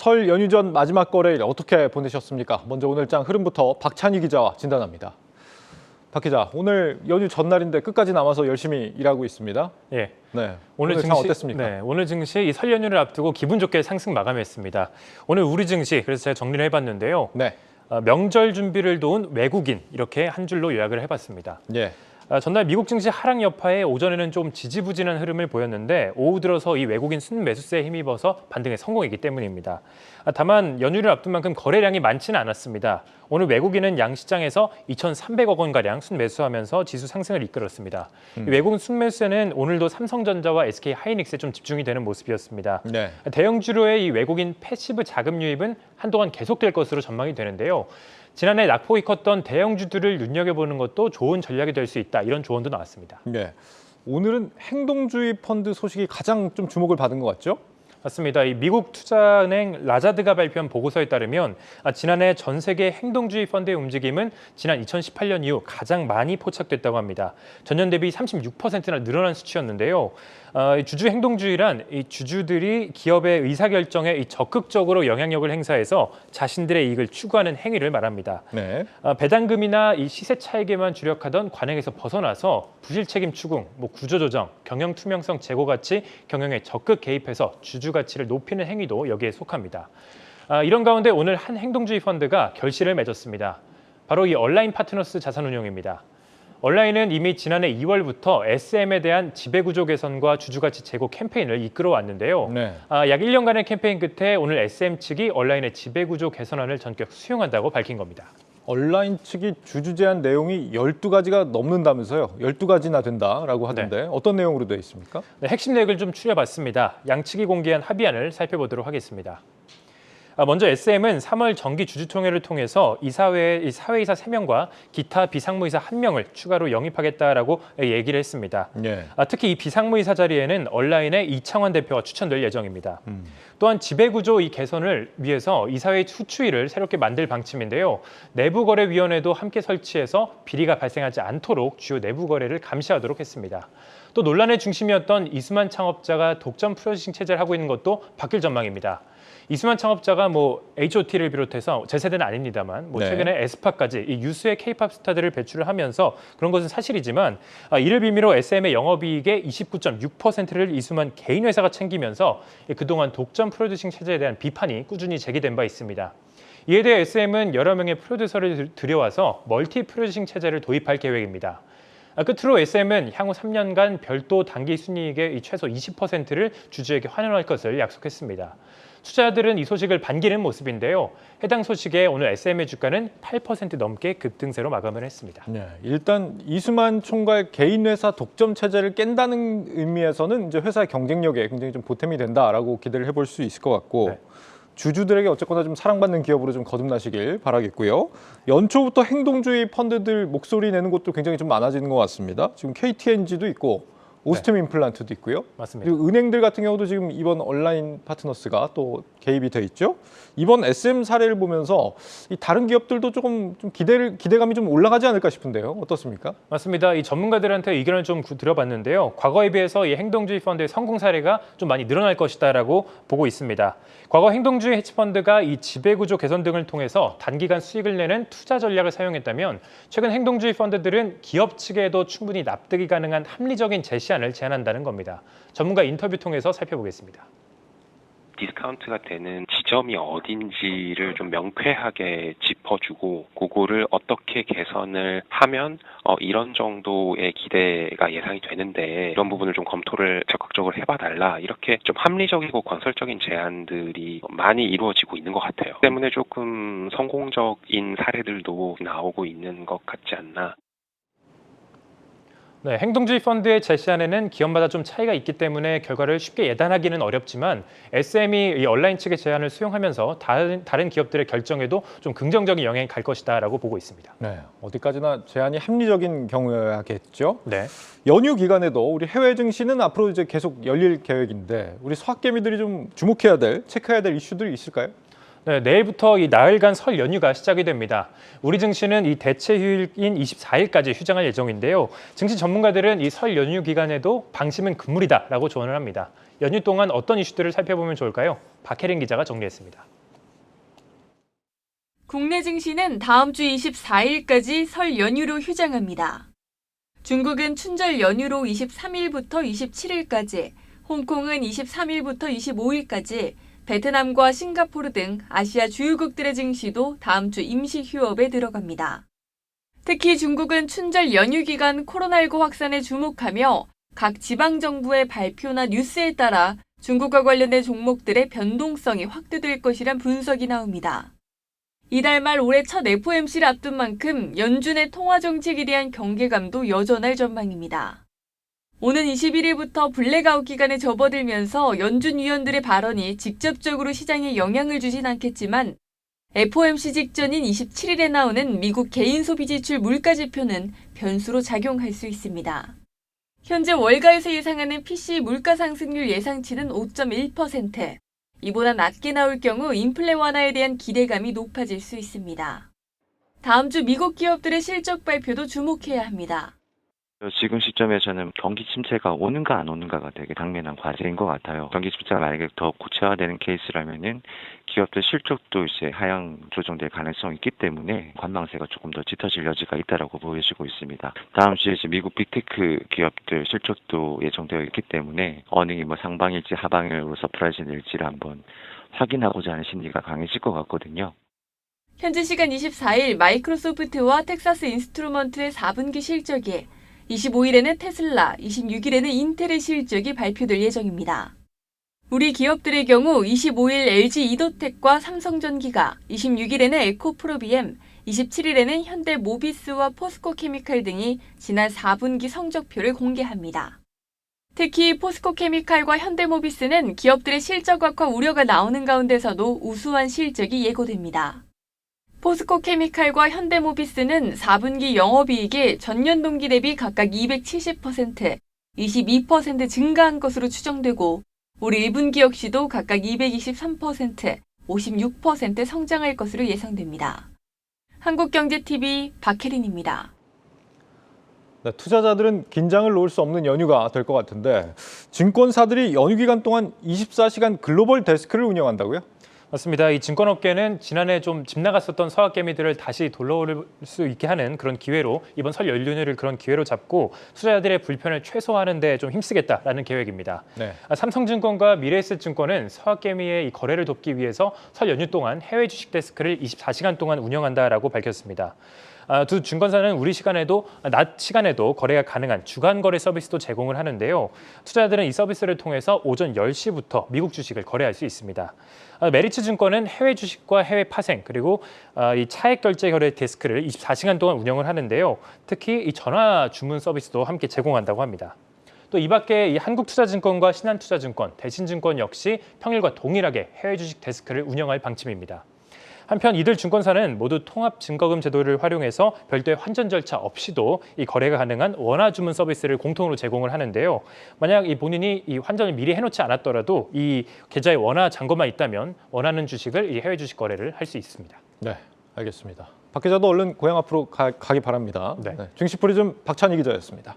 설 연휴 전 마지막 거래일 어떻게 보내셨습니까? 먼저 오늘장 흐름부터 박찬희 기자와 진단합니다. 박 기자, 오늘 연휴 전날인데 끝까지 남아서 열심히 일하고 있습니다. 예. 네. 오늘 증시 어땠습니까? 네, 오늘 증시 이 설 연휴를 앞두고 기분 좋게 상승 마감했습니다. 오늘 우리 증시 그래서 제가 정리를 해봤는데요. 네. 명절 준비를 도운 외국인 이렇게 한 줄로 요약을 해봤습니다. 예. 전날 미국 증시 하락 여파에 오전에는 좀 지지부진한 흐름을 보였는데 오후 들어서 이 외국인 순매수세에 힘입어서 반등에 성공했기 때문입니다. 다만 연휴를 앞둔 만큼 거래량이 많지는 않았습니다. 오늘 외국인은 양시장에서 2,300억 원가량 순매수하면서 지수 상승을 이끌었습니다. 외국인 순매수세는 오늘도 삼성전자와 SK하이닉스에 좀 집중이 되는 모습이었습니다. 네. 대형주로의 이 외국인 패시브 자금 유입은 한동안 계속될 것으로 전망이 되는데요. 지난해 낙폭이 컸던 대형주들을 눈여겨보는 것도 좋은 전략이 될 수 있다. 이런 조언도 나왔습니다. 네. 오늘은 행동주의 펀드 소식이 가장 좀 주목을 받은 것 같죠? 맞습니다. 이 미국 투자은행 라자드가 발표한 보고서에 따르면 지난해 전 세계 행동주의 펀드의 움직임은 지난 2018년 이후 가장 많이 포착됐다고 합니다. 전년 대비 36%나 늘어난 수치였는데요. 주주 행동주의란 이 주주들이 기업의 의사결정에 적극적으로 영향력을 행사해서 자신들의 이익을 추구하는 행위를 말합니다. 네. 배당금이나 이 시세 차익에만 주력하던 관행에서 벗어나서 부실 책임 추궁, 구조조정, 경영 투명성 제고 같이 경영에 적극 개입해서 주주 가치를 높이는 행위도 여기에 속합니다. 이런 가운데 오늘 한 행동주의 펀드가 결실을 맺었습니다. 바로 이 온라인 파트너스 자산운용입니다. 온라인은 이미 지난해 2월부터 SM에 대한 지배구조 개선과 주주가치 제고 캠페인을 이끌어왔는데요. 네. 약 1년간의 캠페인 끝에 오늘 SM 측이 온라인의 지배구조 개선안을 전격 수용한다고 밝힌 겁니다. 온라인 측이 주주 제한 내용이 12가지가 넘는다면서요. 12가지나 된다라고 하던데 어떤 내용으로 되어 있습니까? 네, 핵심 내용을 좀 추려봤습니다. 양측이 공개한 합의안을 살펴보도록 하겠습니다. 먼저 SM은 3월 정기 주주총회를 통해서 사회이사 3명과 기타 비상무이사 1명을 추가로 영입하겠다라고 얘기를 했습니다. 네. 특히 이 비상무이사 자리에는 온라인의 이창환 대표가 추천될 예정입니다. 또한 지배구조 이 개선을 위해서 이사회 후추위를 새롭게 만들 방침인데요. 내부거래위원회도 함께 설치해서 비리가 발생하지 않도록 주요 내부거래를 감시하도록 했습니다. 또 논란의 중심이었던 이수만 창업자가 독점 프로듀싱 체제를 하고 있는 것도 바뀔 전망입니다. 이수만 창업자가 H.O.T를 비롯해서 제 세대는 아닙니다만 최근에 에스파까지 이 유수의 K-팝 스타들을 배출을 하면서 그런 것은 사실이지만 이를 빌미로 SM의 영업이익의 29.6%를 이수만 개인 회사가 챙기면서 그동안 독점 프로듀싱 체제에 대한 비판이 꾸준히 제기된 바 있습니다. 이에 대해 SM은 여러 명의 프로듀서를 들여와서 멀티 프로듀싱 체제를 도입할 계획입니다. 끝으로 SM은 향후 3년간 별도 단기 순이익의 최소 20%를 주주에게 환원할 것을 약속했습니다. 투자자들은 이 소식을 반기는 모습인데요. 해당 소식에 오늘 SM의 주가는 8% 넘게 급등세로 마감을 했습니다. 네, 일단 이수만 총괄 개인 회사 독점 체제를 깬다는 의미에서는 이제 회사의 경쟁력에 굉장히 좀 보탬이 된다라고 기대를 해볼 수 있을 것 같고 네. 주주들에게 어쨌거나 좀 사랑받는 기업으로 좀 거듭나시길 바라겠고요. 연초부터 행동주의 펀드들 목소리 내는 곳도 굉장히 좀 많아지는 것 같습니다. 지금 KTNG도 있고 오스템 임플란트도 있고요. 맞습니다. 그리고 은행들 같은 경우도 지금 이번 온라인 파트너스가 또 개입이 돼 있죠. 이번 SM 사례를 보면서 이 다른 기업들도 조금 좀 기대감이 좀 올라가지 않을까 싶은데요. 어떻습니까? 맞습니다. 이 전문가들한테 의견을 좀 들어봤는데요. 과거에 비해서 이 행동주의 펀드의 성공 사례가 좀 많이 늘어날 것이다라고 보고 있습니다. 과거 행동주의 해치펀드가 이 지배구조 개선 등을 통해서 단기간 수익을 내는 투자 전략을 사용했다면 최근 행동주의 펀드들은 기업 측에도 충분히 납득이 가능한 합리적인 제시안을 제안한다는 겁니다. 전문가 인터뷰 통해서 살펴보겠습니다. 디스카운트가 되는 지점이 어딘지를 좀 명쾌하게 짚어주고 그거를 어떻게 개선을 하면 이런 정도의 기대가 예상이 되는데 이런 부분을 좀 검토를 적극적으로 해봐달라 이렇게 좀 합리적이고 건설적인 제안들이 많이 이루어지고 있는 것 같아요. 때문에 조금 성공적인 사례들도 나오고 있는 것 같지 않나. 네, 행동주의 펀드의 제시안에는 기업마다 좀 차이가 있기 때문에 결과를 쉽게 예단하기는 어렵지만 SM이 이 온라인 측의 제안을 수용하면서 다른 기업들의 결정에도 좀 긍정적인 영향이 갈 것이다라고 보고 있습니다. 네, 어디까지나 제안이 합리적인 경우여야겠죠. 네. 연휴 기간에도 우리 해외 증시는 앞으로 이제 계속 열릴 계획인데 우리 서학개미들이 좀 주목해야 될, 체크해야 될 이슈들이 있을까요? 네, 내일부터 이 나흘간 설 연휴가 시작이 됩니다. 우리 증시는 이 대체 휴일인 24일까지 휴장할 예정인데요. 증시 전문가들은 이 설 연휴 기간에도 방심은 금물이다라고 조언을 합니다. 연휴 동안 어떤 이슈들을 살펴보면 좋을까요? 박혜린 기자가 정리했습니다. 국내 증시는 다음 주 24일까지 설 연휴로 휴장합니다. 중국은 춘절 연휴로 23일부터 27일까지, 홍콩은 23일부터 25일까지, 베트남과 싱가포르 등 아시아 주요국들의 증시도 다음 주 임시 휴업에 들어갑니다. 특히 중국은 춘절 연휴 기간 코로나19 확산에 주목하며 각 지방정부의 발표나 뉴스에 따라 중국과 관련된 종목들의 변동성이 확대될 것이란 분석이 나옵니다. 이달 말 올해 첫 FOMC를 앞둔 만큼 연준의 통화정책에 대한 경계감도 여전할 전망입니다. 오는 21일부터 블랙아웃 기간에 접어들면서 연준 위원들의 발언이 직접적으로 시장에 영향을 주진 않겠지만 FOMC 직전인 27일에 나오는 미국 개인소비지출 물가지표는 변수로 작용할 수 있습니다. 현재 월가에서 예상하는 PCE 물가 상승률 예상치는 5.1%. 이보다 낮게 나올 경우 인플레 완화에 대한 기대감이 높아질 수 있습니다. 다음 주 미국 기업들의 실적 발표도 주목해야 합니다. 지금 시점에서는 경기 침체가 오는가 안 오는가가 되게 당면한 과제인 것 같아요. 경기 침체가 만약에 더 구체화되는 케이스라면은 기업들 실적도 이제 하향 조정될 가능성이 있기 때문에 관망세가 조금 더 짙어질 여지가 있다라고 보여지고 있습니다. 다음 주에 이제 미국 빅테크 기업들 실적도 예정되어 있기 때문에 어닝이 뭐 상방일지 하방일로 서프라이즈 낼지를 한번 확인하고자 하는 심리가 강해질 것 같거든요. 현지 시간 24일 마이크로소프트와 텍사스 인스트루먼트의 4분기 실적이, 25일에는 테슬라, 26일에는 인텔의 실적이 발표될 예정입니다. 우리 기업들의 경우 25일 LG 이노텍과 삼성전기가, 26일에는 에코프로비엠, 27일에는 현대모비스와 포스코케미칼 등이 지난 4분기 성적표를 공개합니다. 특히 포스코케미칼과 현대모비스는 기업들의 실적 악화 우려가 나오는 가운데서도 우수한 실적이 예고됩니다. 포스코케미칼과 현대모비스는 4분기 영업이익이 전년 동기 대비 각각 270%, 22% 증가한 것으로 추정되고 올 1분기 역시도 각각 223%, 56% 성장할 것으로 예상됩니다. 한국경제TV 박혜린입니다. 네, 투자자들은 긴장을 놓을 수 없는 연휴가 될 것 같은데 증권사들이 연휴 기간 동안 24시간 글로벌 데스크를 운영한다고요? 맞습니다. 이 증권업계는 지난해 좀 집 나갔었던 서학개미들을 다시 돌아올 수 있게 하는 그런 기회로 이번 설 연휴를 그런 기회로 잡고 투자자들의 불편을 최소화하는 데 좀 힘쓰겠다라는 계획입니다. 네. 삼성증권과 미래에셋증권은 서학개미의 이 거래를 돕기 위해서 설 연휴 동안 해외 주식 데스크를 24시간 동안 운영한다라고 밝혔습니다. 두 증권사는 우리 시간에도 낮 시간에도 거래가 가능한 주간 거래 서비스도 제공을 하는데요. 투자자들은 이 서비스를 통해서 오전 10시부터 미국 주식을 거래할 수 있습니다. 메리츠 증권은 해외 주식과 해외 파생 그리고 이 차액 결제 거래 데스크를 24시간 동안 운영을 하는데요. 특히 이 전화 주문 서비스도 함께 제공한다고 합니다. 또 이 밖에 이 한국투자증권과 신한투자증권, 대신증권 역시 평일과 동일하게 해외 주식 데스크를 운영할 방침입니다. 한편 이들 증권사는 모두 통합 증거금 제도를 활용해서 별도의 환전 절차 없이도 이 거래가 가능한 원화 주문 서비스를 공통으로 제공을 하는데요. 만약 이 본인이 이 환전을 미리 해놓지 않았더라도 이 계좌에 원화 잔고만 있다면 원하는 주식을 이 해외 주식 거래를 할 수 있습니다. 네, 알겠습니다. 박 기자도 얼른 고향 앞으로 가기 바랍니다. 네. 네, 증시프리즘 박찬희 기자였습니다.